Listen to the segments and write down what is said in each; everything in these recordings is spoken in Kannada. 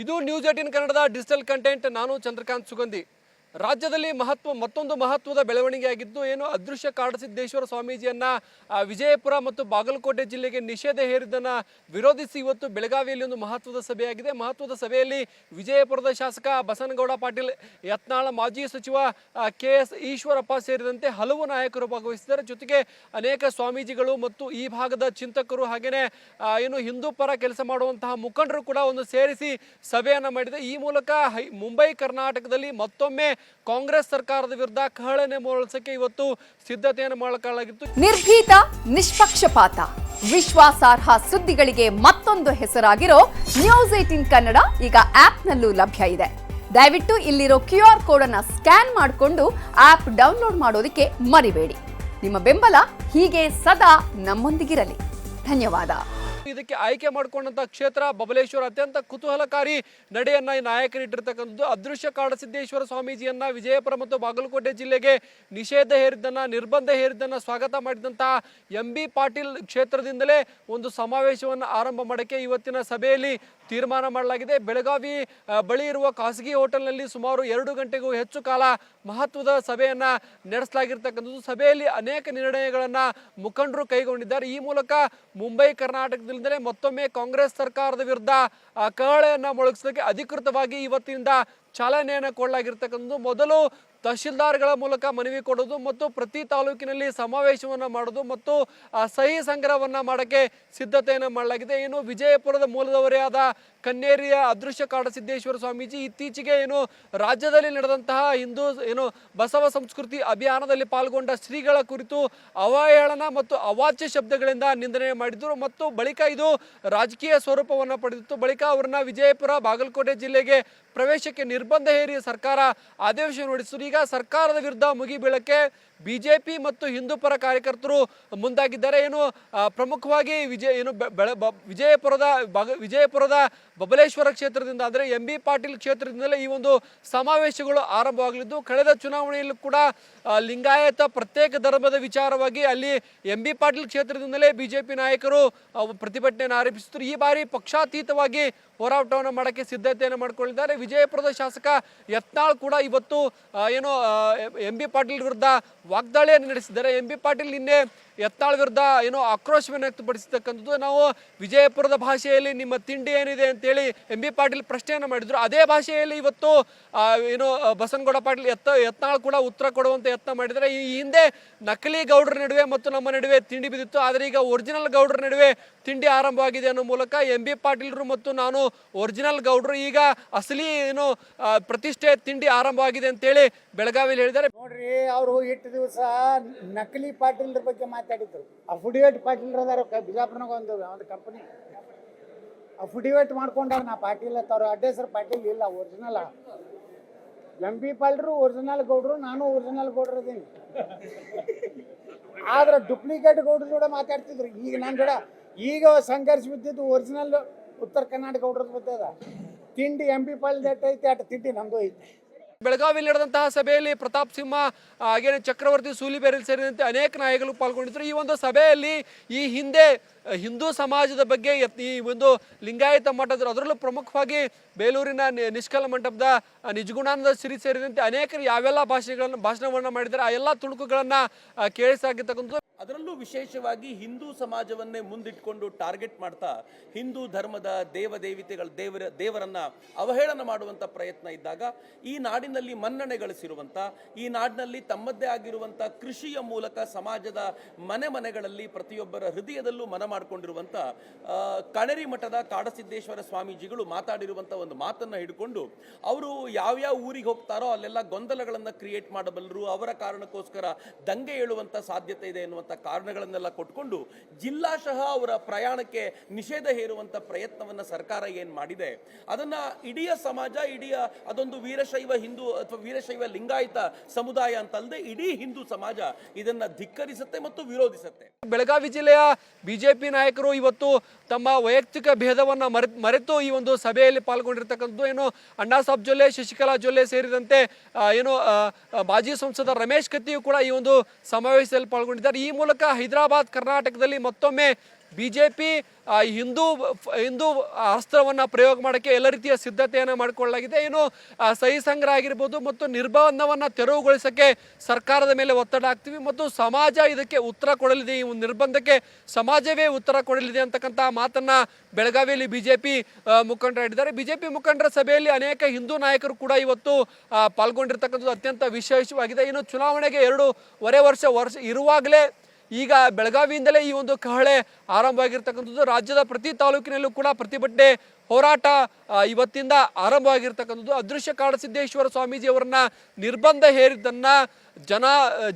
ಇದು ನ್ಯೂಸ್ 18 ಕನ್ನಡದ ಡಿಜಿಟಲ್ ಕಂಟೆಂಟ್. ನಾನು ಚಂದ್ರಕಾಂತ್ ಸುಗಂಧಿ. ರಾಜ್ಯದಲ್ಲಿ ಮತ್ತೊಂದು ಮಹತ್ವದ ಬೆಳವಣಿಗೆಯಾಗಿದ್ದು ಏನು ಅದೃಶ್ಯ ಕಾಡಸಿದ್ದೇಶ್ವರ ಸ್ವಾಮೀಜಿಯನ್ನ ವಿಜಯಪುರ ಮತ್ತು ಬಾಗಲಕೋಟೆ ಜಿಲ್ಲೆಗೆ ನಿಷೇಧ ಹೇರಿದ್ದನ್ನು ವಿರೋಧಿಸಿ ಇವತ್ತು ಬೆಳಗಾವಿಯಲ್ಲಿ ಒಂದು ಮಹತ್ವದ ಸಭೆಯಾಗಿದೆ. ಮಹತ್ವದ ಸಭೆಯಲ್ಲಿ ವಿಜಯಪುರದ ಶಾಸಕ ಬಸನಗೌಡ ಪಾಟೀಲ್ ಯತ್ನಾಳ, ಮಾಜಿ ಸಚಿವ KS ಈಶ್ವರಪ್ಪ ಸೇರಿದಂತೆ ಹಲವು ನಾಯಕರು ಭಾಗವಹಿಸಿದ್ದಾರೆ. ಜೊತೆಗೆ ಅನೇಕ ಸ್ವಾಮೀಜಿಗಳು ಮತ್ತು ಈ ಭಾಗದ ಚಿಂತಕರು ಹಾಗೆಯೇ ಏನು ಹಿಂದೂ ಪರ ಕೆಲಸ ಮಾಡುವಂತಹ ಮುಖಂಡರು ಕೂಡ ಒಂದು ಸೇರಿಸಿ ಸಭೆಯನ್ನು ಮಾಡಿದೆ. ಈ ಮೂಲಕ ಮುಂಬೈ ಕರ್ನಾಟಕದಲ್ಲಿ ಮತ್ತೊಮ್ಮೆ ಕಾಂಗ್ರೆಸ್ ಸರ್ಕಾರದ ವಿರುದ್ಧ ಕಹಳೆ ಮೊಳಸಕ್ಕೆ ಇವತ್ತು ಸಿದ್ಧತೆಯನ್ನು ಮಾಡಲಾಗಿತ್ತು. ನಿರ್ಭೀತ, ನಿಷ್ಪಕ್ಷಪಾತ, ವಿಶ್ವಾಸಾರ್ಹ ಸುದ್ದಿಗಳಿಗೆ ಮತ್ತೊಂದು ಹೆಸರಾಗಿರೋ ನ್ಯೂಸ್ 18 ಕನ್ನಡ ಈಗ ಆಪ್ನಲ್ಲೂ ಲಭ್ಯ ಇದೆ. ದಯವಿಟ್ಟು ಇಲ್ಲಿರೋ QR ಕೋಡ್ ಅನ್ನು ಸ್ಕ್ಯಾನ್ ಮಾಡಿಕೊಂಡು ಆಪ್ ಡೌನ್ಲೋಡ್ ಮಾಡೋದಕ್ಕೆ ಮರಿಬೇಡಿ. ನಿಮ್ಮ ಬೆಂಬಲ ಹೀಗೆ ಸದಾ ನಮ್ಮೊಂದಿಗಿರಲಿ. ಧನ್ಯವಾದ. ಇದಕ್ಕೆ ಆಯ್ಕೆ ಮಾಡಿಕೊಂಡಂತ ಕ್ಷೇತ್ರ ಬಬಲೇಶ್ವರ. ಅತ್ಯಂತ ಕುತೂಹಲಕಾರಿ ನಡೆಯನ್ನ ಈ ನಾಯಕರಿಟ್ಟಿರ್ತಕ್ಕಂಥದ್ದು. ಅದೃಶ್ಯ ಕಾಡಸಿದ್ದೇಶ್ವರ ಸ್ವಾಮೀಜಿಯನ್ನ ವಿಜಯಪುರ ಮತ್ತು ಬಾಗಲಕೋಟೆ ಜಿಲ್ಲೆಗೆ ನಿಷೇಧ ಹೇರಿದ್ದನ್ನ, ನಿರ್ಬಂಧ ಹೇರಿದ್ದನ್ನ ಸ್ವಾಗತ ಮಾಡಿದಂತಹ MB ಪಾಟೀಲ್ ಕ್ಷೇತ್ರದಿಂದಲೇ ಒಂದು ಸಮಾವೇಶವನ್ನು ಆರಂಭ ಮಾಡಕ್ಕೆ ಇವತ್ತಿನ ಸಭೆಯಲ್ಲಿ ತೀರ್ಮಾನ ಮಾಡಲಾಗಿದೆ. ಬೆಳಗಾವಿ ಬಳಿ ಇರುವ ಖಾಸಗಿ ಹೋಟೆಲ್ನಲ್ಲಿ ಸುಮಾರು 2 ಗಂಟೆಗೂ ಹೆಚ್ಚು ಕಾಲ ಮಹತ್ವದ ಸಭೆಯನ್ನ ನಡೆಸಲಾಗಿರ್ತಕ್ಕಂಥದ್ದು. ಸಭೆಯಲ್ಲಿ ಅನೇಕ ನಿರ್ಣಯಗಳನ್ನ ಮುಖಂಡರು ಕೈಗೊಂಡಿದ್ದಾರೆ. ಈ ಮೂಲಕ ಮುಂಬೈ ಕರ್ನಾಟಕದಿಂದಲೇ ಮತ್ತೊಮ್ಮೆ ಕಾಂಗ್ರೆಸ್ ಸರ್ಕಾರದ ವಿರುದ್ಧ ಕಹಳೆಯನ್ನ ಮೊಳಗಿಸಲಿಕ್ಕೆ ಅಧಿಕೃತವಾಗಿ ಇವತ್ತಿನಿಂದ ಚಾಲನೆಯನ್ನು ಕೊಡಲಾಗಿರ್ತಕ್ಕಂಥದ್ದು. ಮೊದಲು ತಹಶೀಲ್ದಾರ್ಗಳ ಮೂಲಕ ಮನವಿ ಕೊಡೋದು ಮತ್ತು ಪ್ರತಿ ತಾಲೂಕಿನಲ್ಲಿ ಸಮಾವೇಶವನ್ನು ಮಾಡೋದು ಮತ್ತು ಸಹಿ ಸಂಗ್ರಹವನ್ನು ಮಾಡೋಕ್ಕೆ ಸಿದ್ಧತೆಯನ್ನು ಮಾಡಲಾಗಿದೆ. ಏನು ವಿಜಯಪುರದ ಮೂಲದವರೇ ಆದ ಕನ್ನೇರಿಯ ಅದೃಶ್ಯ ಕಾಡಸಿದ್ದೇಶ್ವರ ಸ್ವಾಮೀಜಿ ಇತ್ತೀಚೆಗೆ ಏನು ರಾಜ್ಯದಲ್ಲಿ ನಡೆದಂತಹ ಹಿಂದೂ ಏನು ಬಸವ ಸಂಸ್ಕೃತಿ ಅಭಿಯಾನದಲ್ಲಿ ಪಾಲ್ಗೊಂಡ ಶ್ರೀಗಳ ಕುರಿತು ಅವಹೇಳನ ಮತ್ತು ಅವಾಚ್ಯ ಶಬ್ದಗಳಿಂದ ನಿಂದನೆ ಮಾಡಿದ್ರು ಮತ್ತು ಬಳಿಕ ಇದು ರಾಜಕೀಯ ಸ್ವರೂಪವನ್ನು ಪಡೆದಿತ್ತು. ಬಳಿಕ ಅವರನ್ನ ವಿಜಯಪುರ ಬಾಗಲಕೋಟೆ ಜಿಲ್ಲೆಗೆ ಪ್ರವೇಶಕ್ಕೆ ನಿರ್ಬಂಧ ಹೇರಿ ಸರ್ಕಾರ ಆದೇಶ ಹೊರಡಿಸಿತು. ಈಗ ಸರ್ಕಾರದ ವಿರುದ್ಧ ಮುಗಿಬೀಳಕ್ಕೆ ಬಿಜೆಪಿ ಮತ್ತು ಹಿಂದೂ ಪರ ಕಾರ್ಯಕರ್ತರು ಮುಂದಾಗಿದ್ದಾರೆ. ಏನು ಪ್ರಮುಖವಾಗಿ ವಿಜಯಪುರದ ಬಬಲೇಶ್ವರ ಕ್ಷೇತ್ರದಿಂದ ಅಂದರೆ MB ಪಾಟೀಲ್ ಕ್ಷೇತ್ರದಿಂದಲೇ ಈ ಒಂದು ಸಮಾವೇಶಗಳು ಆರಂಭವಾಗಲಿದ್ದು, ಕಳೆದ ಚುನಾವಣೆಯಲ್ಲೂ ಕೂಡ ಲಿಂಗಾಯತ ಪ್ರತ್ಯೇಕ ಧರ್ಮದ ವಿಚಾರವಾಗಿ ಅಲ್ಲಿ MB ಪಾಟೀಲ್ ಕ್ಷೇತ್ರದಿಂದಲೇ ಬಿಜೆಪಿ ನಾಯಕರು ಪ್ರತಿಭಟನೆಯನ್ನು ಆರಂಭಿಸಿದ್ರು. ಈ ಬಾರಿ ಪಕ್ಷಾತೀತವಾಗಿ ಹೋರಾಟವನ್ನು ಮಾಡೋಕ್ಕೆ ಸಿದ್ಧತೆಯನ್ನು ಮಾಡಿಕೊಂಡಿದ್ದಾರೆ. ವಿಜಯಪುರದ ಶಾಸಕ ಯತ್ನಾಳ್ ಕೂಡ ಇವತ್ತು ಏನು MB ಪಾಟೀಲ್ ವಿರುದ್ಧ ವಾಗ್ದಾಳಿಯನ್ನು ನಡೆಸಿದ್ದಾರೆ. MB ಪಾಟೀಲ್ ನಿನ್ನೆ ಯತ್ನಾಳ್ ವಿರುದ್ಧ ಏನೋ ಆಕ್ರೋಶವನ್ನು ವ್ಯಕ್ತಪಡಿಸತಕ್ಕಂಥದ್ದು. ನಾವು ವಿಜಯಪುರದ ಭಾಷೆಯಲ್ಲಿ ನಿಮ್ಮ ತಿಂಡಿ ಏನಿದೆ ಅಂತೇಳಿ MB ಪಾಟೀಲ್ ಪ್ರಶ್ನೆಯನ್ನು ಮಾಡಿದ್ರು. ಅದೇ ಭಾಷೆಯಲ್ಲಿ ಇವತ್ತು ಏನು ಬಸನಗೌಡ ಪಾಟೀಲ್ ಯತ್ನಾಳ್ ಕೂಡ ಉತ್ತರ ಕೊಡುವಂತ ಯತ್ನ ಮಾಡಿದ್ದಾರೆ. ಈ ಹಿಂದೆ ನಕಲಿ ಗೌಡರ ನಡುವೆ ಮತ್ತು ನಮ್ಮ ನಡುವೆ ತಿಂಡಿ ಬಿದ್ದಿತ್ತು, ಆದರೆ ಈಗ ಒರಿಜಿನಲ್ ಗೌಡರ ನಡುವೆ ತಿಂಡಿ ಆರಂಭವಾಗಿದೆ ಅನ್ನೋ ಮೂಲಕ MB ಪಾಟೀಲ್ರು ಮತ್ತು ನಾನು ಒರಿಜಿನಲ್ ಗೌಡರು, ಈಗ ಅಸಲಿ ಏನು ಪ್ರತಿಷ್ಠೆ ತಿಂಡಿ ಆರಂಭವಾಗಿದೆ ಅಂತೇಳಿ ಬೆಳಗಾವಿಯಲ್ಲಿ ಹೇಳಿದ್ದಾರೆ. ನೋಡ್ರಿ, ಅವರು ಇಟ್ಟು ದಿವಸ ನಕಲಿ ಪಾಟೀಲ್ರ ಬಗ್ಗೆ ಮಾತಾಡಿದ್ರು. ಅಫಿಡೇವಿಟ್ ಪಾಟೀಲ್ರ ಅದಾರ ಬಿಜಾಪುರನಾಗ ಒಂದು ಕಂಪನಿ ಅಫಿಡೇವಿಟ್ ಮಾಡ್ಕೊಂಡಾರ. ನಾ ಪಾಟೀಲ್ ಅಂತ ಅವ್ರ ಅಡ್ಡ ಹೆಸರು ಪಾಟೀಲ್ ಇಲ್ಲ, ಒರಿಜಿನಲ್. MB ಪಾಟೀಲ್ರು ಒರಿಜಿನಲ್ ಗೌಡ್ರು, ನಾನು ಒರಿಜಿನಲ್ ಗೌಡ್ರು ಅದೀನಿ. ಆದ್ರೆ ಡುಪ್ಲಿಕೇಟ್ ಗೌಡ್ರ ಜೋಡ ಮಾತಾಡ್ತಿದ್ರು. ಈಗ ನನ್ನ ಜೋಡ ಈಗ ಸಂಘರ್ಷ ಬಿದ್ದಿದ್ದು ಒರಿಜಿನಲ್ ಉತ್ತರ ಕರ್ನಾಟಕ ಗೌಡ್ರದ ಬರ್ತದ. ತಿಂಡಿ MB ಪಾಟೀಲ್ ಐತಿ, ಅಟ್ ತಿಂಡಿ ನಮ್ದು ಐತಿ. ಬೆಳಗಾವಿಯಲ್ಲಿ ನಡೆದಂತಹ ಸಭೆಯಲ್ಲಿ ಪ್ರತಾಪ್ ಸಿಂಹ ಹಾಗೇನೆ ಚಕ್ರವರ್ತಿ ಸೂಲಿಬೇರಿ ಸೇರಿದಂತೆ ಅನೇಕ ನಾಯಕರು ಪಾಲ್ಗೊಂಡಿದ್ದರು. ಈ ಒಂದು ಸಭೆಯಲ್ಲಿ ಈ ಹಿಂದೆ ಹಿಂದೂ ಸಮಾಜದ ಬಗ್ಗೆ ಈ ಒಂದು ಲಿಂಗಾಯತ ಮಠದ ಅದರಲ್ಲೂ ಪ್ರಮುಖವಾಗಿ ಬೇಲೂರಿನ ನಿಷ್ಕಲ ಮಂಟಪದ ನಿಜಗುಣಾನಂದ ಶ್ರೀ ಸೇರಿದಂತೆ ಅನೇಕರು ಯಾವೆಲ್ಲ ಭಾಷಣವನ್ನು ಮಾಡಿದ್ದಾರೆ ಆ ಎಲ್ಲ ತುಣುಕುಗಳನ್ನು ಕೇಳಿಸಾಗಿರ್ತಕ್ಕಂಥದ್ದು. ಅದರಲ್ಲೂ ವಿಶೇಷವಾಗಿ ಹಿಂದೂ ಸಮಾಜವನ್ನೇ ಮುಂದಿಟ್ಕೊಂಡು ಟಾರ್ಗೆಟ್ ಮಾಡ್ತಾ ಹಿಂದೂ ಧರ್ಮದ ದೇವರನ್ನ ಅವಹೇಳನ ಮಾಡುವಂಥ ಪ್ರಯತ್ನ ಇದ್ದಾಗ ಈ ನಾಡಿನಲ್ಲಿ ಮನ್ನಣೆ ಗಳಿಸಿರುವಂಥ, ಈ ನಾಡಿನಲ್ಲಿ ತಮ್ಮದ್ದೇ ಆಗಿರುವಂಥ ಕೃಷಿಯ ಮೂಲಕ ಸಮಾಜದ ಮನೆಗಳಲ್ಲಿ ಪ್ರತಿಯೊಬ್ಬರ ಹೃದಯದಲ್ಲೂ ಮನ ಮಾಡಿಕೊಂಡಿರುವಂಥ ಕಣರಿ ಮಠದ ಕಾಡಸಿದ್ದೇಶ್ವರ ಸ್ವಾಮೀಜಿಗಳು ಮಾತಾಡಿರುವಂಥ ಒಂದು ಮಾತನ್ನು ಹಿಡ್ಕೊಂಡು ಅವರು ಯಾವ್ಯಾವ ಊರಿಗೆ ಹೋಗ್ತಾರೋ ಅಲ್ಲೆಲ್ಲ ಗೊಂದಲಗಳನ್ನು ಕ್ರಿಯೇಟ್ ಮಾಡಬಲ್ಲರು, ಅವರ ಕಾರಣಕ್ಕೋಸ್ಕರ ದಂಗೆ ಏಳುವಂಥ ಸಾಧ್ಯತೆ ಇದೆ ಎನ್ನುವಂಥ ಕಾರಣಗಳನ್ನೆಲ್ಲ ಕೊಟ್ಕೊಂಡು ಜಿಲ್ಲಾಶಃ ಅವರ ಪ್ರಯಾಣಕ್ಕೆ ನಿಷೇಧ ಹೇರುವಂಥ ಪ್ರಯತ್ನವನ್ನು ಸರ್ಕಾರ ಏನು ಮಾಡಿದೆ ಅದನ್ನ ಇಡೀ ಸಮಾಜ, ಅದೊಂದು ವೀರಶೈವ ಹಿಂದೂ ಅಥವಾ ವೀರಶೈವ ಲಿಂಗಾಯತ ಸಮುದಾಯ ಅಂತಲ್ಲದೆ ಇಡೀ ಹಿಂದೂ ಸಮಾಜ ಇದನ್ನ ಧಿಕ್ಕರಿಸುತ್ತೆ ಮತ್ತು ವಿರೋಧಿಸುತ್ತೆ. ಬೆಳಗಾವಿ ಜಿಲ್ಲೆಯ ಬಿಜೆಪಿ ನಾಯಕರು ಇವತ್ತು ತಮ್ಮ ವೈಯಕ್ತಿಕ ಭೇದವನ್ನು ಮರೆತು ಈ ಒಂದು ಸಭೆಯಲ್ಲಿ ಪಾಲ್ಗೊಂಡಿರ್ತಕ್ಕಂಥದ್ದು. ಏನು ಅಣ್ಣಾ ಸಾಬ್ ಜೊಲ್ಲೆ, ಶಶಿಕಲಾ ಜೊಲ್ಲೆ ಸೇರಿದಂತೆ ಏನು ಮಾಜಿ ಸಂಸದ ರಮೇಶ್ ಕತ್ತಿಯು ಕೂಡ ಈ ಒಂದು ಸಮಾವೇಶದಲ್ಲಿ ಪಾಲ್ಗೊಂಡಿದ್ದಾರೆ. ಈ ಮೂಲಕ ಹೈದರಾಬಾದ್ ಕರ್ನಾಟಕದಲ್ಲಿ ಮತ್ತೊಮ್ಮೆ ಬಿಜೆಪಿ ಹಿಂದೂ ಅಸ್ತ್ರವನ್ನ ಪ್ರಯೋಗ ಮಾಡೋಕ್ಕೆ ಎಲ್ಲ ರೀತಿಯ ಸಿದ್ಧತೆಯನ್ನು ಮಾಡಿಕೊಳ್ಳಲಾಗಿದೆ. ಏನು ಸಹಿ ಸಂಗ್ರಹ ಆಗಿರ್ಬೋದು ಮತ್ತು ನಿರ್ಬಂಧವನ್ನ ತೆರವುಗೊಳಿಸಕ್ಕೆ ಸರ್ಕಾರದ ಮೇಲೆ ಒತ್ತಡ ಹಾಕ್ತೀವಿ ಮತ್ತು ಸಮಾಜ ಇದಕ್ಕೆ ಉತ್ತರ ಕೊಡಲಿದೆ, ಈ ನಿರ್ಬಂಧಕ್ಕೆ ಸಮಾಜವೇ ಉತ್ತರ ಕೊಡಲಿದೆ ಅಂತಕ್ಕಂಥ ಮಾತನ್ನ ಬೆಳಗಾವಿಯಲ್ಲಿ ಬಿಜೆಪಿ ಮುಖಂಡರು ಹೇಳಿದ್ದಾರೆ. ಬಿಜೆಪಿ ಮುಖಂಡರ ಸಭೆಯಲ್ಲಿ ಅನೇಕ ಹಿಂದೂ ನಾಯಕರು ಕೂಡ ಇವತ್ತು ಪಾಲ್ಗೊಂಡಿರ್ತಕ್ಕಂಥದ್ದು ಅತ್ಯಂತ ವಿಶೇಷವಾಗಿದೆ. ಇನ್ನು ಚುನಾವಣೆಗೆ 2.5 ವರ್ಷ ಇರುವಾಗಲೇ ಈಗ ಬೆಳಗಾವಿಯಿಂದಲೇ ಈ ಒಂದು ಕಹಳೆ ಆರಂಭವಾಗಿರ್ತಕ್ಕಂಥದ್ದು. ರಾಜ್ಯದ ಪ್ರತಿ ತಾಲೂಕಿನಲ್ಲೂ ಕೂಡ ಪ್ರತಿಭಟನೆ ಹೋರಾಟ ಇವತ್ತಿಂದ ಆರಂಭವಾಗಿರ್ತಕ್ಕಂಥದ್ದು. ಅದೃಶ್ಯ ಕಾಡಸಿದ್ದೇಶ್ವರ ಸ್ವಾಮೀಜಿ ಅವರನ್ನ ನಿರ್ಬಂಧ ಹೇರಿದ್ದನ್ನ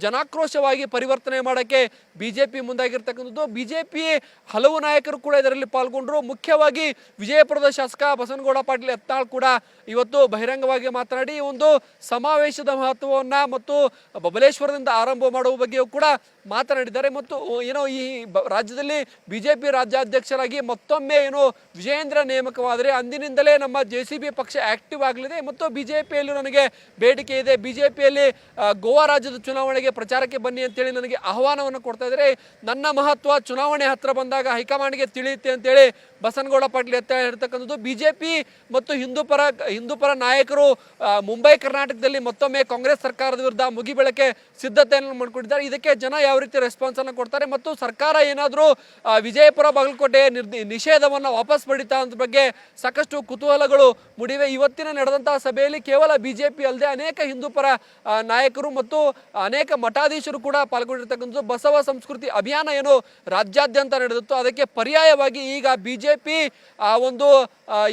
ಜನಾಕ್ರೋಶವಾಗಿ ಪರಿವರ್ತನೆ ಮಾಡೋಕ್ಕೆ ಬಿಜೆಪಿ ಮುಂದಾಗಿರ್ತಕ್ಕಂಥದ್ದು. ಬಿಜೆಪಿ ಹಲವು ನಾಯಕರು ಕೂಡ ಇದರಲ್ಲಿ ಪಾಲ್ಗೊಂಡ್ರು. ಮುಖ್ಯವಾಗಿ ವಿಜಯಪುರದ ಶಾಸಕ ಬಸನಗೌಡ ಪಾಟೀಲ್ ಯತ್ನಾಳ್ ಕೂಡ ಇವತ್ತು ಬಹಿರಂಗವಾಗಿ ಮಾತನಾಡಿ ಒಂದು ಸಮಾವೇಶದ ಮಹತ್ವವನ್ನ ಮತ್ತು ಬಬಲೇಶ್ವರದಿಂದ ಆರಂಭ ಮಾಡುವ ಬಗ್ಗೆಯೂ ಕೂಡ ಮಾತನಾಡಿದ್ದಾರೆ. ಮತ್ತು ಏನೋ ಈ ರಾಜ್ಯದಲ್ಲಿ ಬಿಜೆಪಿ ರಾಜ್ಯಾಧ್ಯಕ್ಷರಾಗಿ ಮತ್ತೊಮ್ಮೆ ಏನೋ ವಿಜಯೇಂದ್ರ ನೇಮಕವಾದರೆ ಅಂದಿನಿಂದಲೇ ನಮ್ಮ JCB ಪಕ್ಷ ಆಕ್ಟಿವ್ ಆಗಲಿದೆ ಮತ್ತು ಬಿಜೆಪಿಯಲ್ಲಿ ನನಗೆ ಬೇಡಿಕೆ ಇದೆ, ಬಿಜೆಪಿಯಲ್ಲಿ ಗೋವಾ ರಾಜ್ಯದ ಚುನಾವಣೆಗೆ ಪ್ರಚಾರಕ್ಕೆ ಬನ್ನಿ ಅಂತೇಳಿ ನನಗೆ ಆಹ್ವಾನವನ್ನು ಕೊಡ್ತಾ ಇದ್ದಾರೆ. ನನ್ನ ಮಹತ್ವ ಚುನಾವಣೆ ಹತ್ರ ಬಂದಾಗ ಹೈಕಮಾಂಡ್ಗೆ ತಿಳಿಯುತ್ತೆ ಅಂತೇಳಿ ಬಸನಗೌಡ ಪಾಟೀಲ್ ಹೇಳ್ತಕ್ಕಂಥದ್ದು. ಬಿಜೆಪಿ ಮತ್ತು ಹಿಂದೂಪರ ನಾಯಕರು ಮುಂಬೈ ಕರ್ನಾಟಕದಲ್ಲಿ ಮತ್ತೊಮ್ಮೆ ಕಾಂಗ್ರೆಸ್ ಸರ್ಕಾರದ ವಿರುದ್ಧ ಮುಗಿಬೀಳಕ್ಕೆ ಸಿದ್ಧತೆಯನ್ನು ಮಾಡಿಕೊಂಡಿದ್ದಾರೆ. ಇದಕ್ಕೆ ಜನ ಯಾವ ರೀತಿ ರೆಸ್ಪಾನ್ಸ್ ಅನ್ನು ಕೊಡ್ತಾರೆ ಮತ್ತು ಸರ್ಕಾರ ಏನಾದರೂ ವಿಜಯಪುರ ಬಾಗಲಕೋಟೆ ನಿಷೇಧವನ್ನು ವಾಪಸ್ ಪಡಿತಾ ಅಂತ ಬಗ್ಗೆ ಸಾಕಷ್ಟು ಕುತೂಹಲಗಳು ಮೂಡಿವೆ. ಇವತ್ತಿನ ನಡೆದಂತಹ ಸಭೆಯಲ್ಲಿ ಕೇವಲ ಬಿಜೆಪಿ ಅಲ್ಲದೆ ಅನೇಕ ಹಿಂದೂಪರ ನಾಯಕರು ಮತ್ತು ಅನೇಕ ಮಠಾಧೀಶರು ಕೂಡ ಪಾಲ್ಗೊಂಡಿರ್ತಕ್ಕಂಥದ್ದು. ಬಸವ ಸಂಸ್ಕೃತಿ ಅಭಿಯಾನ ಏನು ರಾಜ್ಯಾದ್ಯಂತ ನಡೆದಿತ್ತು, ಅದಕ್ಕೆ ಪರ್ಯಾಯವಾಗಿ ಈಗ ಬಿಜೆಪಿ ಒಂದು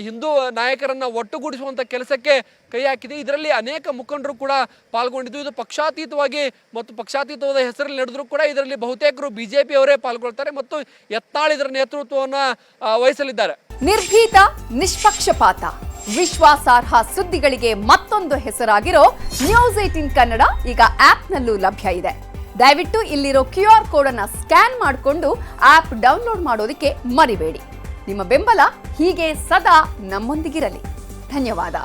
ಹಿಂದೂ ನಾಯಕರನ್ನ ಒಟ್ಟುಗೂಡಿಸುವಂತ ಕೆಲಸಕ್ಕೆ ಕೈ ಹಾಕಿದೆ. ಇದರಲ್ಲಿ ಅನೇಕ ಮುಖಂಡರು ಕೂಡ ಪಾಲ್ಗೊಂಡಿದ್ದು. ಇದು ಪಕ್ಷಾತೀತವಾಗಿ ಮತ್ತು ಪಕ್ಷಾತೀತವಾದ ಹೆಸರಲ್ಲಿ ನಡೆದರೂ ಕೂಡ ಇದರಲ್ಲಿ ಬಹುತೇಕರು ಬಿಜೆಪಿ ಅವರೇ ಪಾಲ್ಗೊಳ್ತಾರೆ ಮತ್ತು ಯತ್ನಾಳ್ ಇದರ ನೇತೃತ್ವವನ್ನು ವಹಿಸಲಿದ್ದಾರೆ. ನಿರ್ಭೀತ, ನಿಷ್ಪಕ್ಷಪಾತ, ವಿಶ್ವಾಸಾರ್ಹ ಸುದ್ದಿಗಳಿಗೆ ಮತ್ತೊಂದು ಹೆಸರಾಗಿರೋ News18 ಕನ್ನಡ ಈಗ ಆಪ್ನಲ್ಲೂ ಲಭ್ಯ ಇದೆ. ದಯವಿಟ್ಟು ಇಲ್ಲಿರೋ QR ಕೋಡ್ ಅನ್ನ ಸ್ಕ್ಯಾನ್ ಮಾಡಿಕೊಂಡು ಆಪ್ ಡೌನ್ಲೋಡ್ ಮಾಡೋದಕ್ಕೆ ಮರಿಬೇಡಿ. ನಿಮ್ಮ ಬೆಂಬಲ ಹೀಗೆ ಸದಾ ನಮ್ಮೊಂದಿಗಿರಲಿ. ಧನ್ಯವಾದ.